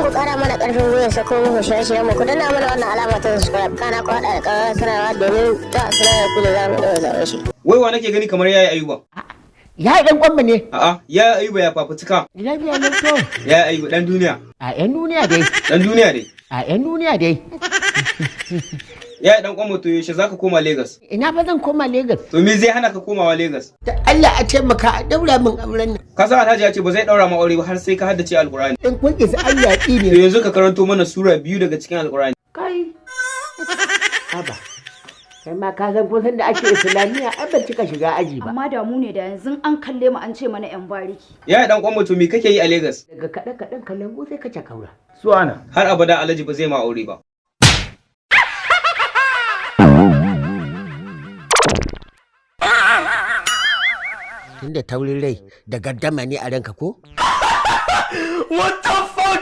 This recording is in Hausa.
ku kara mana karfin gwiwa sako muku shirye-shiryen mu ku danna mana wannan alama ta subscribe kana ku haɗa da ƙararrawar sanarwa domin ta sanar da ku da za mu ɗaura zaɓen shi. Wai wa nake gani kamar yayi Ayuba? Ya dan kwamma ne. A'a, ya Ayuba ya fafutuka. Lafiya ne to. Ya Ayuba dan duniya. A yan duniya dai. Dan duniya dai. A yan duniya dai. Ya dan kwamma to yaushe zaka koma Lagos? Ina fa zan koma Lagos. To me zai hana ka komawa Lagos? Da Allah a taimaka a daura min auren nan. Ka san Alhaji ya ce ba zai daura ma aure ba har sai ka haddace Alqur'ani. In kun isa Allah To ne. yanzu ka karanto mana sura 2 daga cikin Alqur'ani. Kai. Aba. Kai ma ka san kusan da ake Islamiyya ai ban cika shiga aji ba. Amma da mu ne da yanzu an kalle mu an ce mana yan bariki. Ya dan kwamma to me kake yi a Lagos? Daga kaɗan kalangu sai ka cakaura. Suwana. Har abada Alhaji ba zai ma aure ba. Tunda taurin rai da gaddama ne a ranka ko? What the fuck?